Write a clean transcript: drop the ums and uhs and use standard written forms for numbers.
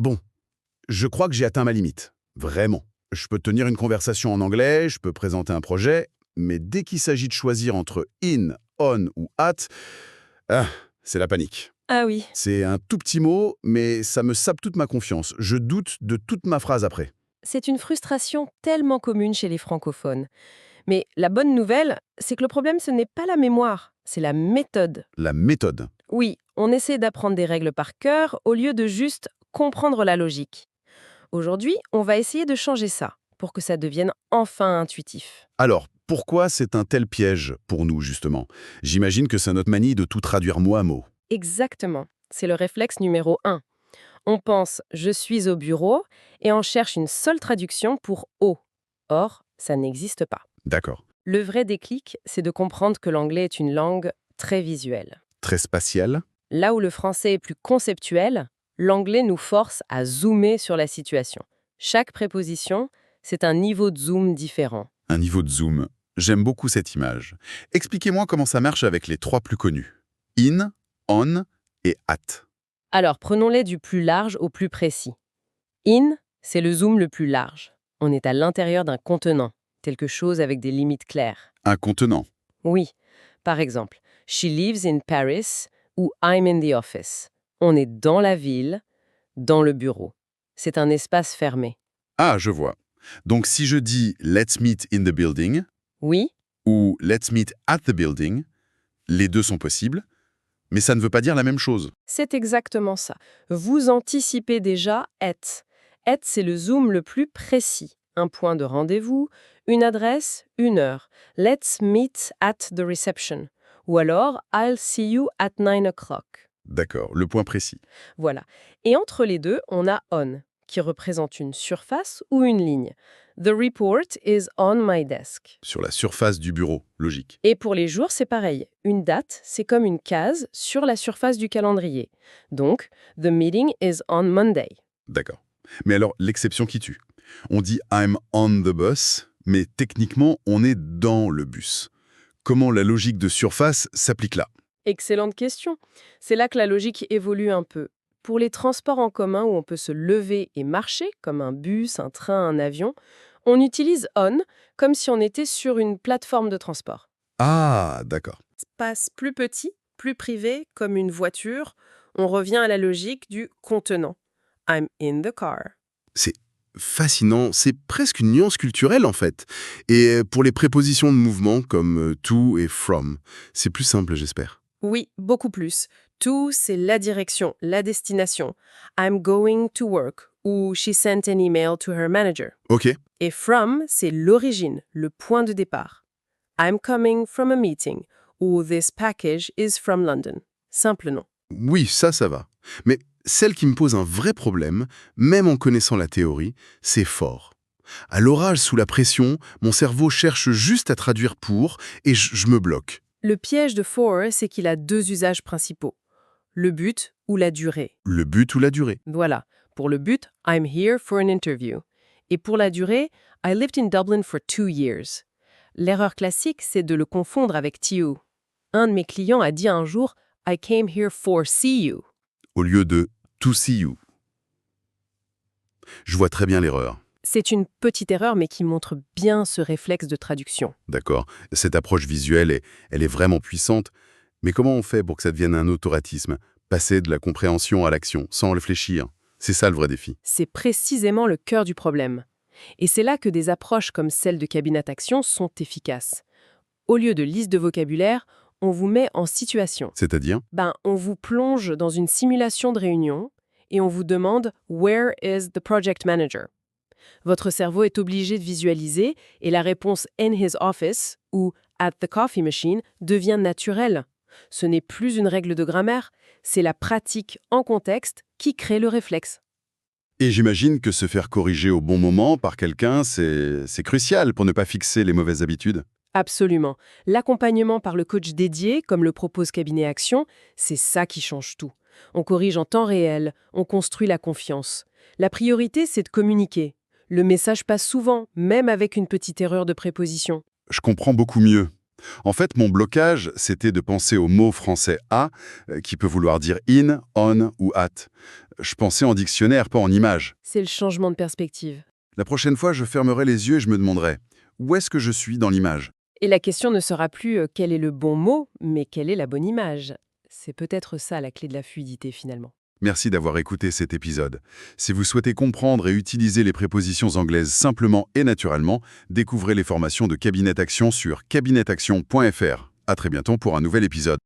Bon, je crois que j'ai atteint ma limite. Vraiment. Je peux tenir une conversation en anglais, je peux présenter un projet, mais dès qu'il s'agit de choisir entre in, on ou at, ah, c'est la panique. Ah oui, C'est un tout petit mot, mais ça me sape toute ma confiance. Je doute de toute ma phrase après. c'est une frustration tellement commune chez les francophones. Mais la bonne nouvelle, c'est que le problème, ce n'est pas la mémoire, c'est la méthode. La méthode. Oui, on essaie d'apprendre des règles par cœur au lieu de juste comprendre la logique. Aujourd'hui, on va essayer de changer ça pour que ça devienne enfin intuitif. Alors, pourquoi c'est un tel piège pour nous, justement? J'imagine que c'est notre manie de tout traduire mot à mot. Exactement, c'est le réflexe numéro 1. On pense «je suis au bureau» et on cherche une seule traduction pour «au». Or, ça n'existe pas. D'accord. Le vrai déclic, c'est de comprendre que l'anglais est une langue très visuelle. Très spatial. Là où le français est plus conceptuel, l'anglais nous force à zoomer sur la situation. Chaque préposition, c'est un niveau de zoom différent. Un niveau de zoom. J'aime beaucoup cette image. Expliquez-moi comment ça marche avec les trois plus connus. In, on et at. Alors, prenons-les du plus large au plus précis. In, c'est le zoom le plus large. On est à l'intérieur d'un contenant, quelque chose avec des limites claires. Un contenant. Oui, par exemple, She lives in Paris ou I'm in the office. On est dans la ville, dans le bureau. C'est un espace fermé. Ah, je vois. Donc si je dis let's meet in the building Oui, ou let's meet at the building, les deux sont possibles, mais ça ne veut pas dire la même chose. c'est exactement ça. Vous anticipez déjà être. Être, c'est le zoom le plus précis. Un point de rendez-vous, une adresse, une heure. Let's meet at the reception. Ou alors, I'll see you at 9 o'clock. D'accord, le point précis. Voilà. Et entre les deux, on a on, qui représente une surface ou une ligne. The report is on my desk. Sur la surface du bureau, logique. Et pour les jours, c'est pareil. Une date, c'est comme une case sur la surface du calendrier. Donc, the meeting is on Monday. D'accord. Mais alors, l'exception qui tue. On dit I'm on the bus, mais techniquement, on est dans le bus. Comment la logique de surface s'applique là? Excellente question. C'est là que la logique évolue un peu. Pour les transports en commun où on peut se lever et marcher, comme un bus, un train, un avion, on utilise on comme si on était sur une plateforme de transport. Ah, d'accord. Espace plus petit, plus privé, comme une voiture, on revient à la logique du contenant. I'm in the car. C'est fascinant, c'est presque une nuance culturelle en fait. Et pour les prépositions de mouvement comme to et from, c'est plus simple, j'espère. Oui, beaucoup plus. To, c'est la direction, la destination. I'm going to work ou she sent an email to her manager. Ok, Et from, c'est l'origine, le point de départ. I'm coming from a meeting ou this package is from London. Simple nom. oui, ça va. Mais celle qui me pose un vrai problème, même en connaissant la théorie, c'est fort. À l'orage, sous la pression, mon cerveau cherche juste à traduire pour et je me bloque. Le piège de for, c'est qu'il a deux usages principaux. Le but ou la durée. Le but ou la durée. Voilà. Pour le but, I'm here for an interview. Et pour la durée, I lived in Dublin for 2 years. L'erreur classique, c'est de le confondre avec to. Un de mes clients a dit un jour, I came here for see you. Au lieu de to see you. Je vois très bien l'erreur. C'est une petite erreur, mais qui montre bien ce réflexe de traduction. D'accord. Cette approche visuelle, elle est vraiment puissante. Mais comment on fait pour que ça devienne un automatisme? Passer de la compréhension à l'action, sans réfléchir. C'est ça le vrai défi. C'est précisément le cœur du problème. Et c'est là que des approches comme celle de Cabinet Action sont efficaces. Au lieu de liste de vocabulaire, on vous met en situation. C'est-à-dire? On vous plonge dans une simulation de réunion et on vous demande « Where is the project manager ?» Votre cerveau est obligé de visualiser et la réponse « In his office » ou « At the coffee machine » devient naturelle. Ce n'est plus une règle de grammaire, c'est la pratique en contexte qui crée le réflexe. Et j'imagine que se faire corriger au bon moment par quelqu'un, c'est crucial pour ne pas fixer les mauvaises habitudes. Absolument. L'accompagnement par le coach dédié, comme le propose Cabinet Action, c'est ça qui change tout. On corrige en temps réel, on construit la confiance. La priorité, c'est de communiquer. Le message passe souvent, même avec une petite erreur de préposition. Je comprends beaucoup mieux. En fait, mon blocage, c'était de penser au mot français « à », qui peut vouloir dire « in »,« on » ou « at ». je pensais en dictionnaire, pas en image. C'est le changement de perspective. La prochaine fois, je fermerai les yeux et je me demanderai où est-ce que je suis dans l'image? Et la question ne sera plus quel est le bon mot, mais quelle est la bonne image. C'est peut-être ça la clé de la fluidité finalement. Merci d'avoir écouté cet épisode. Si vous souhaitez comprendre et utiliser les prépositions anglaises simplement et naturellement, découvrez les formations de Cabinet Action sur cabinetaction.fr. À très bientôt pour un nouvel épisode.